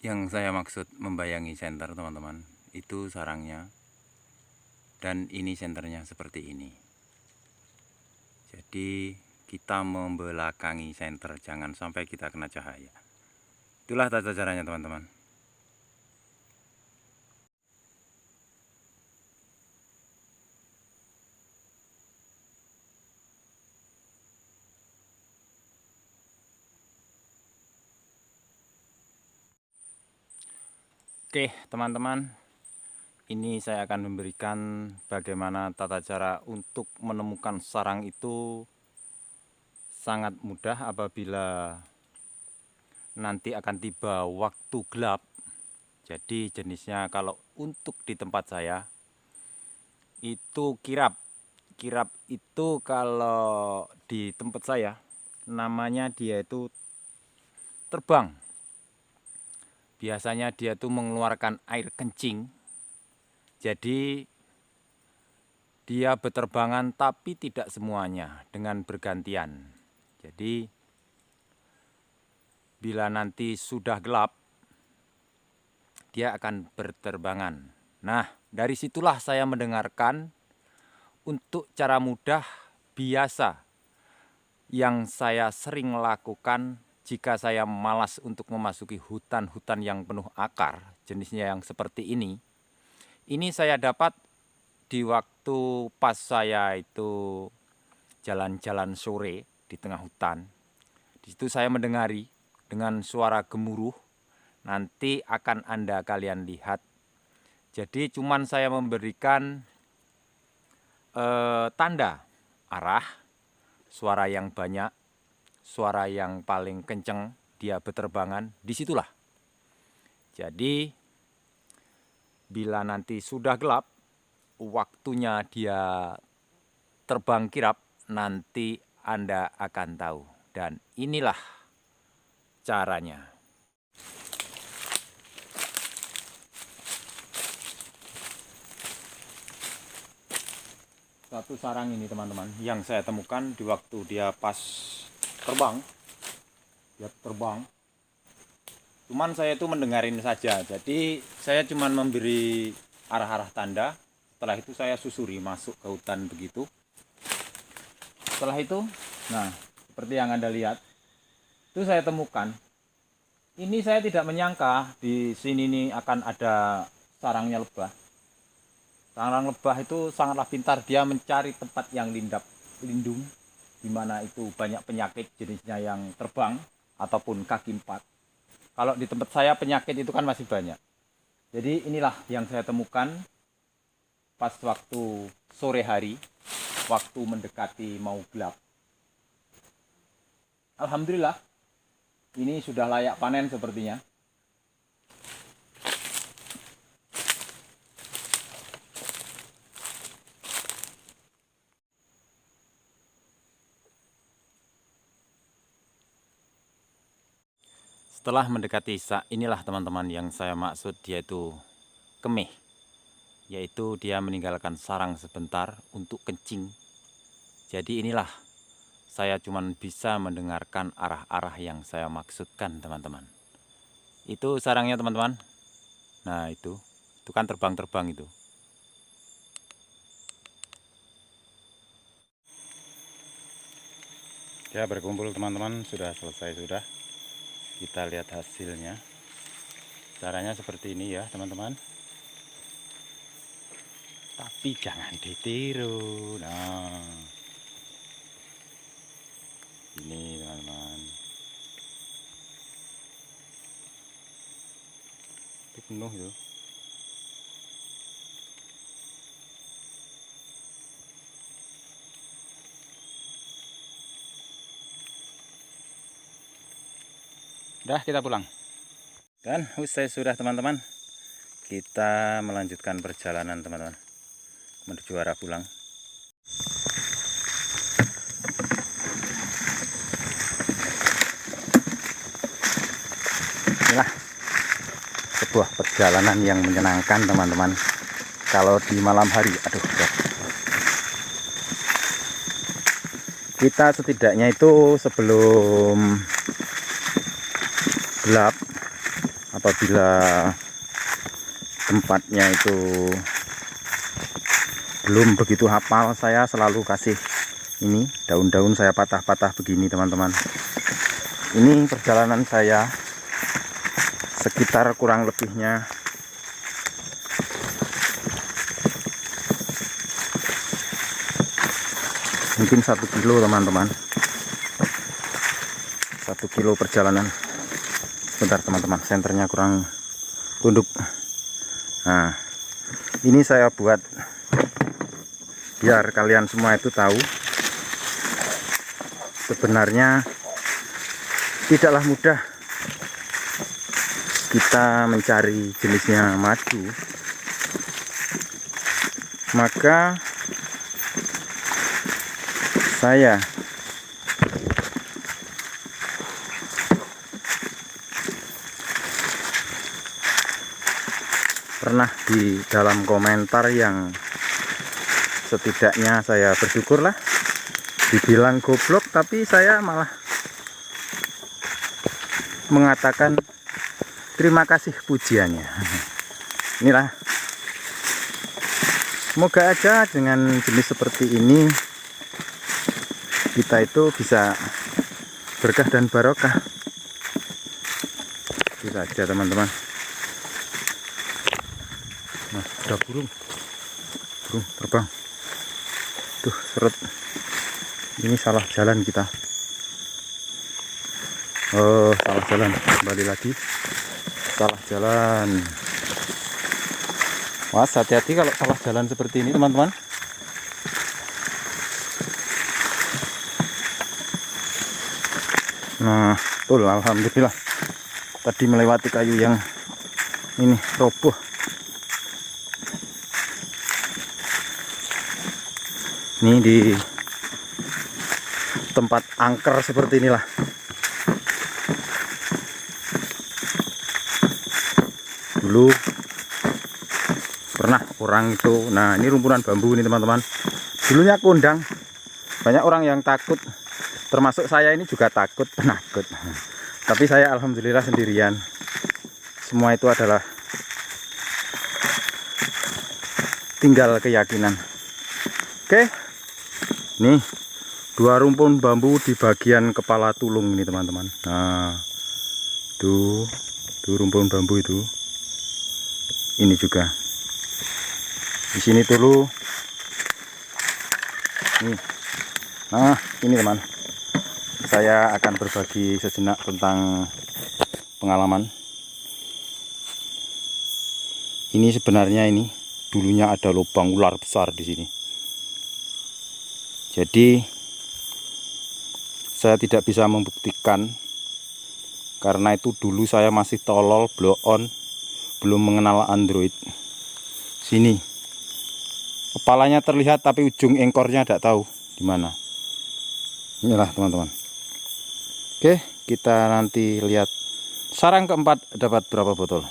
Yang saya maksud membayangi senter teman-teman, itu sarangnya. Dan ini senternya seperti ini. Jadi kita membelakangi senter, jangan sampai kita kena cahaya. Itulah tata caranya teman-teman. Oke teman-teman, ini saya akan memberikan bagaimana tata cara untuk menemukan sarang itu. Sangat mudah apabila nanti akan tiba waktu gelap. Jadi jenisnya kalau untuk di tempat saya itu kirap. Kirap itu kalau di tempat saya namanya dia itu terbang. Biasanya dia itu mengeluarkan air kencing. Jadi dia berterbangan, tapi tidak semuanya, dengan bergantian. Jadi bila nanti sudah gelap, dia akan berterbangan. Nah, dari situlah saya mendengarkan untuk cara mudah biasa yang saya sering lakukan jika saya malas untuk memasuki hutan-hutan yang penuh akar, jenisnya yang seperti ini saya dapat di waktu pas saya itu jalan-jalan sore di tengah hutan. Di situ saya mendengari dengan suara gemuruh, nanti akan kalian lihat. Jadi cuman saya memberikan tanda arah, suara yang banyak, suara yang paling kenceng, dia berterbangan, disitulah. Jadi bila nanti sudah gelap, waktunya dia terbang kirap, nanti Anda akan tahu. Dan inilah caranya. Satu sarang ini teman-teman yang saya temukan di waktu dia pas terbang. Dia terbang. Cuman saya itu mendengarin saja. Jadi saya cuman memberi arah-arah tanda. Setelah itu saya susuri masuk ke hutan begitu. Setelah itu, nah seperti yang Anda lihat, itu saya temukan. Ini saya tidak menyangka di sini nih akan ada sarangnya lebah. Sarang lebah itu sangatlah pintar, dia mencari tempat yang lindung, di mana itu banyak penyakit jenisnya yang terbang ataupun kaki empat. Kalau di tempat saya penyakit itu kan masih banyak. Jadi inilah yang saya temukan pas waktu sore hari, waktu mendekati mau gelap. Alhamdulillah, ini sudah layak panen sepertinya. Setelah mendekati inilah teman-teman yang saya maksud, dia itu kemih. Yaitu dia meninggalkan sarang sebentar untuk kencing. Jadi inilah saya cuma bisa mendengarkan arah-arah yang saya maksudkan teman-teman. Itu sarangnya teman-teman. Nah itu kan terbang-terbang itu. Ya, berkumpul teman-teman, sudah selesai sudah. Kita lihat hasilnya. Caranya seperti ini ya teman-teman. Tapi jangan ditiru. Nah, ini teman-teman. Itu penuh itu. Udah, kita pulang. Dan usai sudah teman-teman, kita melanjutkan perjalanan teman-teman menuju arah pulang. Inilah sebuah perjalanan yang menyenangkan teman-teman. Kalau di malam hari, aduh, kita setidaknya itu sebelum gelap, apabila tempatnya itu belum begitu hafal, saya selalu kasih ini daun-daun, saya patah-patah begini teman-teman. Ini perjalanan saya sekitar kurang lebihnya mungkin 1 kilo teman-teman. 1 kilo perjalanan. Sebentar teman-teman, senternya kurang tunduk. Nah, ini saya buat biar kalian semua itu tahu sebenarnya tidaklah mudah kita mencari jenisnya madu. Maka saya pernah di dalam komentar yang setidaknya saya bersyukur lah, dibilang goblok, tapi saya malah mengatakan terima kasih pujiannya. Inilah, semoga aja dengan jenis seperti ini kita itu bisa berkah dan barokah. Itu saja teman-teman. Nah, ada burung terbang tuh, seret. Ini salah jalan kita. Oh, salah jalan, kembali lagi salah jalan. Mas, hati-hati kalau salah jalan seperti ini teman-teman. Nah, betul, alhamdulillah tadi melewati kayu yang ini roboh. Ini di tempat angker seperti inilah. Dulu pernah orang itu, nah ini rumpunan bambu ini teman-teman. Dulunya kondang, banyak orang yang takut, termasuk saya ini juga takut, penakut. Tapi saya alhamdulillah sendirian. Semua itu adalah tinggal keyakinan. Oke, nih 2 rumpun bambu di bagian kepala tulung ini teman-teman. Nah, tuh rumpun bambu itu. Ini juga. Di sini dulu. Nih. Nah, ini teman. Saya akan berbagi sejenak tentang pengalaman. Ini sebenarnya ini dulunya ada lubang ular besar di sini. Jadi saya tidak bisa membuktikan karena itu dulu saya masih tolol, blow on, belum mengenal Android. Sini kepalanya terlihat tapi ujung engkornya tidak tahu di mana. Inilah teman-teman. Oke, kita nanti lihat sarang keempat dapat berapa botol.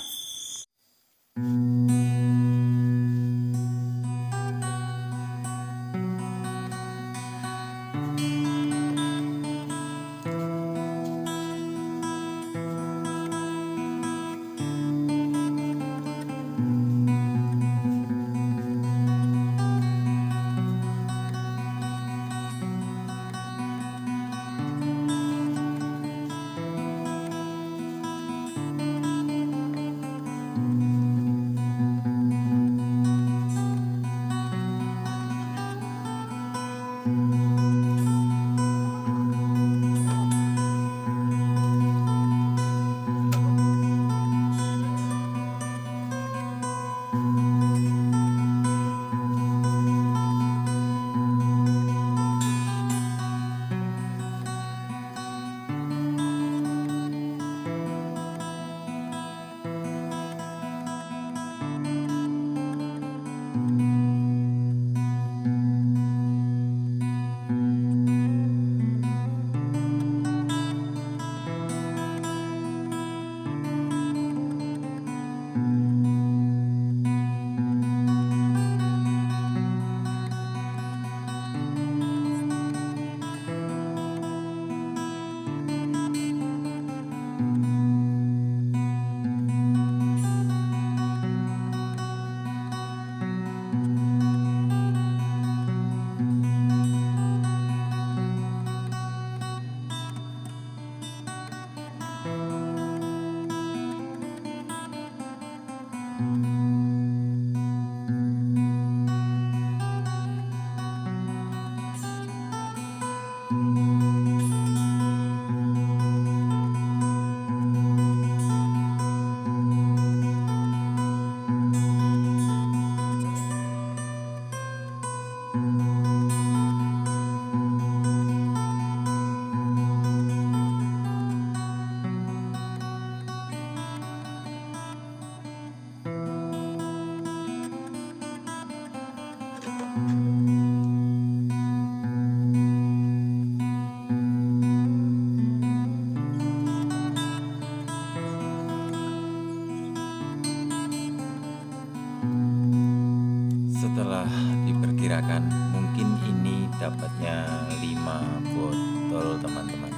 Setelah diperkirakan mungkin ini dapatnya 5 botol teman-teman.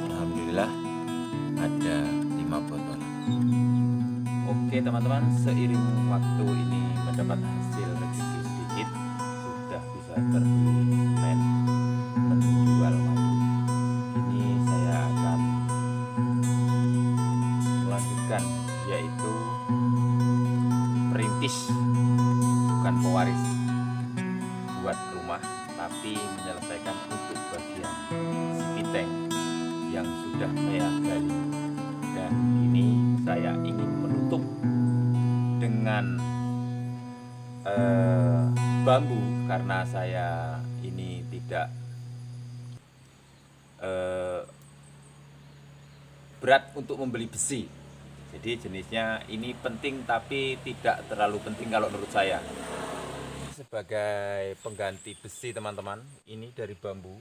Alhamdulillah ada 5 botol. Oke teman-teman, seiring waktu ini mendapat hasil rezeki sedikit, sudah bisa terpilih menuju perintis, bukan pewaris buat rumah, tapi menyelesaikan untuk bagian sepiteng yang sudah saya gali. Dan ini saya ingin menutup dengan bambu, karena saya ini tidak berat untuk membeli besi. Jadi jenisnya ini penting tapi tidak terlalu penting kalau menurut saya. Sebagai pengganti besi teman-teman, ini dari bambu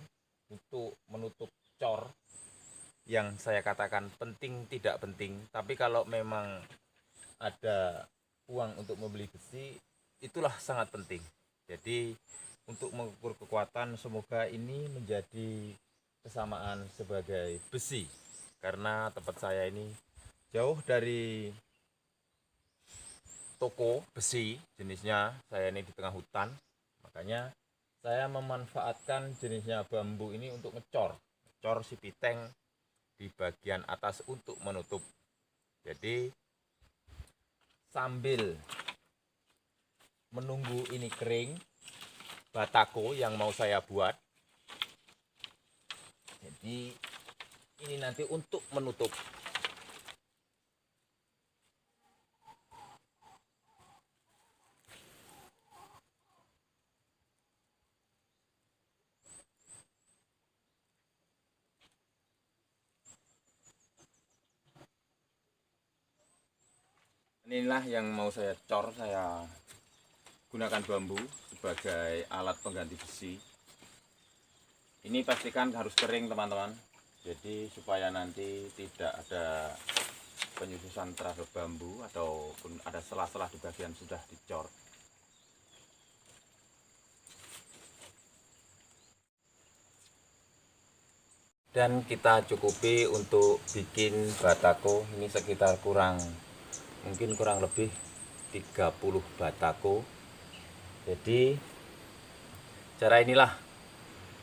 untuk menutup cor yang saya katakan penting tidak penting. Tapi kalau memang ada uang untuk membeli besi, itulah sangat penting. Jadi untuk mengukur kekuatan, semoga ini menjadi kesamaan sebagai besi, karena tempat saya ini jauh dari toko besi jenisnya. Saya ini di tengah hutan, makanya saya memanfaatkan jenisnya bambu ini untuk ngecor si piteng di bagian atas untuk menutup. Jadi sambil menunggu ini kering batako yang mau saya buat, jadi ini nanti untuk menutup. Inilah yang mau saya cor, saya gunakan bambu sebagai alat pengganti besi. Ini pastikan harus kering teman-teman, jadi supaya nanti tidak ada penyususan terhadap bambu ataupun ada selah-selah di bagian sudah dicor. Dan kita cukupi untuk bikin batako ini sekitar mungkin kurang lebih 30 batako. Jadi cara inilah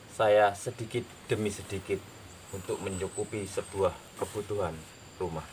saya sedikit demi sedikit untuk mencukupi sebuah kebutuhan rumah.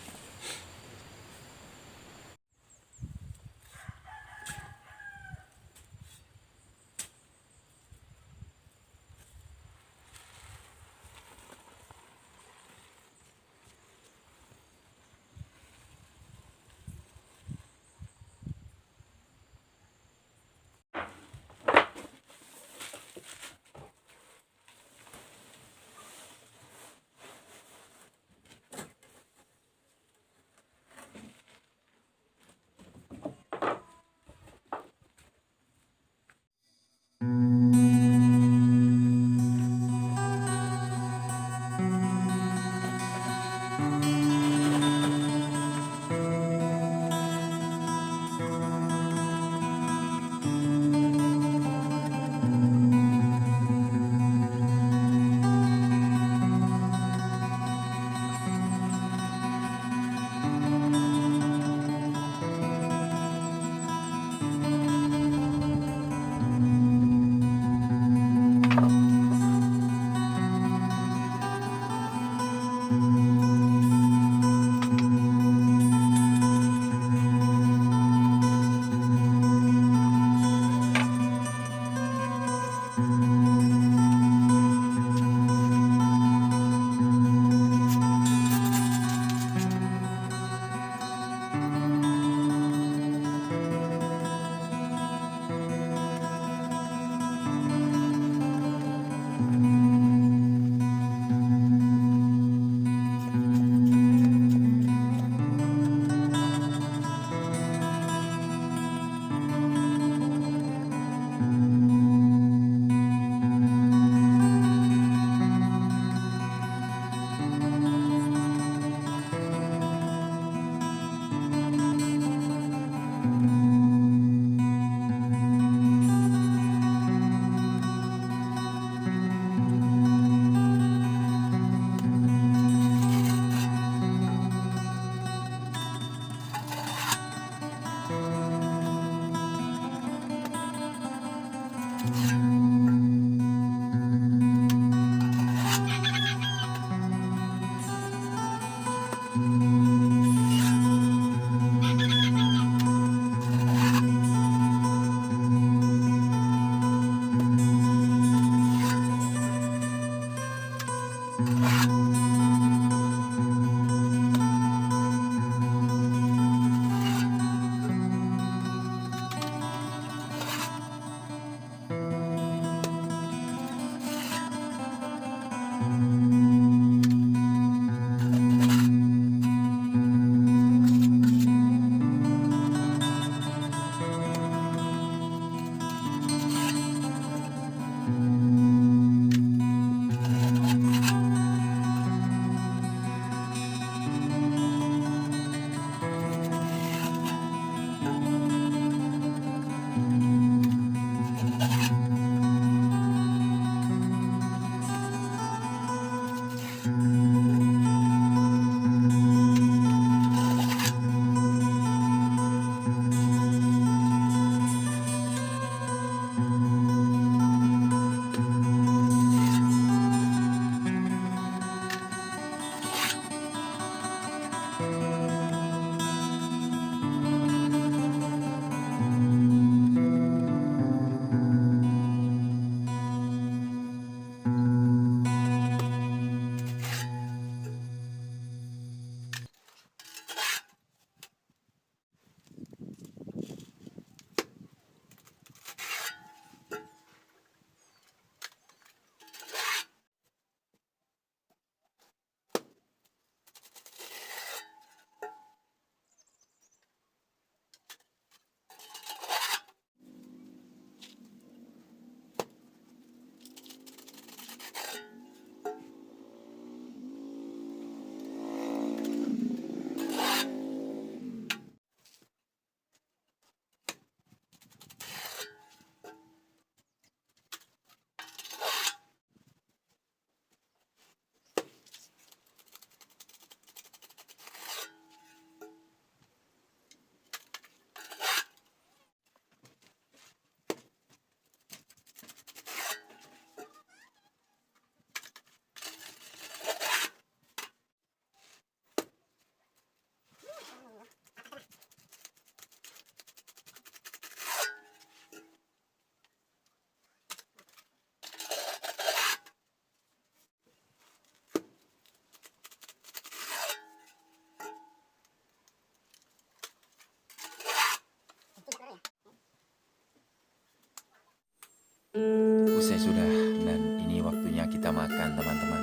Usai sudah, dan ini waktunya kita makan teman-teman.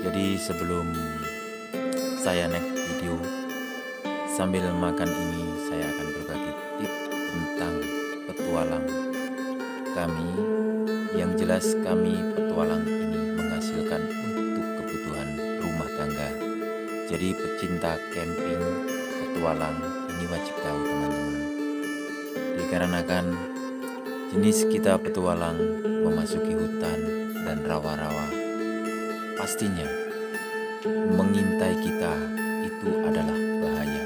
Jadi sebelum saya next video, sambil makan ini saya akan berbagi tips tentang petualang kami. Yang jelas kami petualang ini menghasilkan untuk kebutuhan rumah tangga. Jadi pecinta camping, petualang ini wajib tahu teman-teman. Dikarenakan jenis kita petualang memasuki hutan dan rawa-rawa, pastinya mengintai kita itu adalah bahaya.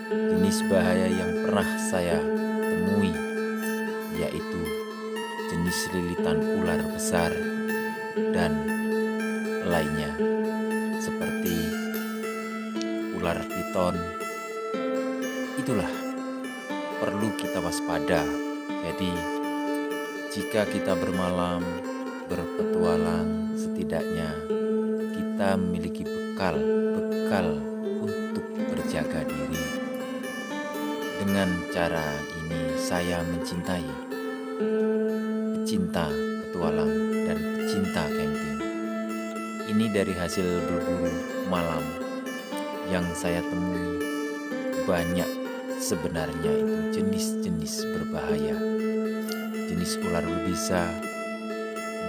Jenis bahaya yang pernah saya temui yaitu jenis lilitan ular besar dan lainnya seperti ular piton. Itulah perlu kita waspada. Jadi jika kita bermalam berpetualang, setidaknya kita memiliki bekal untuk berjaga diri. Dengan cara ini saya mencintai pecinta petualang dan pecinta camping. Ini dari hasil berburu malam yang saya temui, banyak sebenarnya itu jenis-jenis berbahaya. Jenis ular berbisa,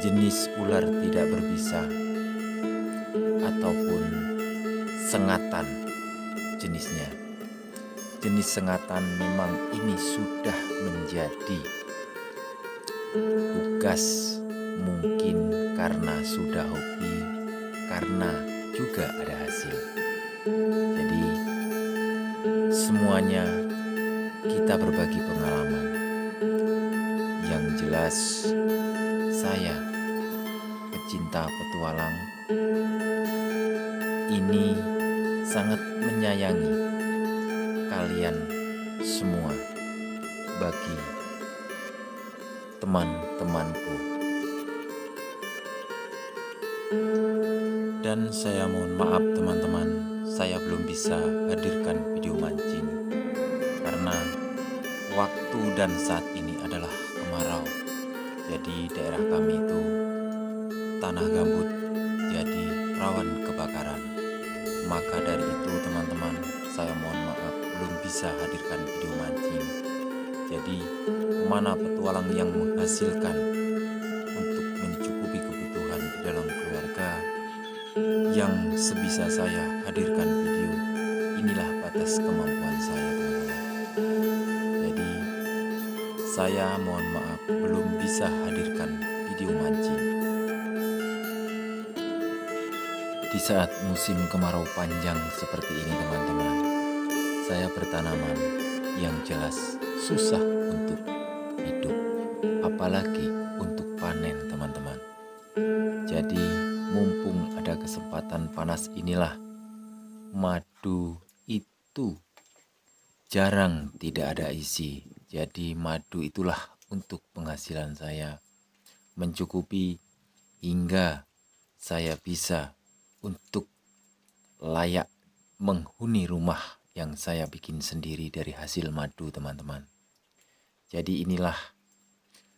jenis ular tidak berbisa, ataupun sengatan jenisnya. Jenis sengatan memang ini sudah menjadi tugas, mungkin karena sudah hobi, karena juga ada hasil. Jadi semuanya kita berbagi pengalaman. Yang jelas saya pecinta petualang ini sangat menyayangi kalian semua bagi teman-temanku. Dan saya mohon maaf teman-teman, saya belum bisa hadirkan video mancing karena waktu dan saat ini adalah kemarau. Jadi daerah kami itu tanah gambut, jadi rawan kebakaran. Maka dari itu teman-teman, saya mohon maaf belum bisa hadirkan video mancing. Jadi mana petualang yang menghasilkan untuk mencukupi kebutuhan di dalam keluarga, yang sebisa saya hadirkan video, inilah batas kemampuan saya teman-teman. Jadi saya mohon maaf belum bisa hadirkan video mancing. Di saat musim kemarau panjang seperti ini teman-teman, saya bertanaman yang jelas susah untuk hidup, apalagi untuk panen teman-teman. Jadi mumpung ada kesempatan panas inilah, madu itu jarang tidak ada isi. Jadi madu itulah untuk penghasilan saya, mencukupi hingga saya bisa untuk layak menghuni rumah yang saya bikin sendiri dari hasil madu teman-teman. Jadi inilah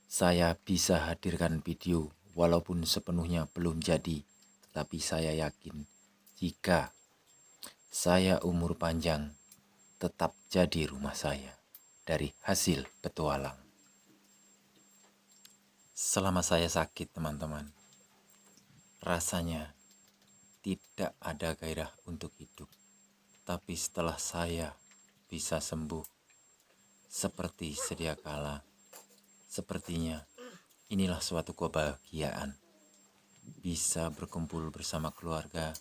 saya bisa hadirkan video walaupun sepenuhnya belum jadi, tetapi saya yakin jika saya umur panjang tetap jadi rumah saya dari hasil petualang. Selama saya sakit teman-teman, rasanya tidak ada gairah untuk hidup. Tapi setelah saya bisa sembuh seperti sedia kala, sepertinya inilah suatu kebahagiaan. Bisa berkumpul bersama keluarga,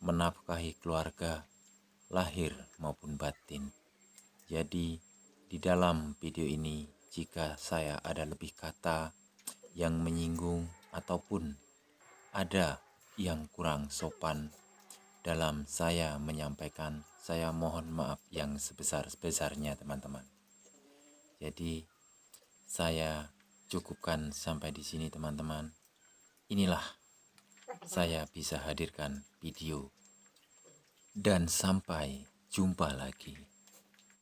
menafkahi keluarga, lahir maupun batin. Jadi di dalam video ini, jika saya ada lebih kata yang menyinggung ataupun ada yang kurang sopan dalam saya menyampaikan, saya mohon maaf yang sebesar-besarnya teman-teman. Jadi saya cukupkan sampai di sini teman-teman. Inilah saya bisa hadirkan video, dan sampai jumpa lagi.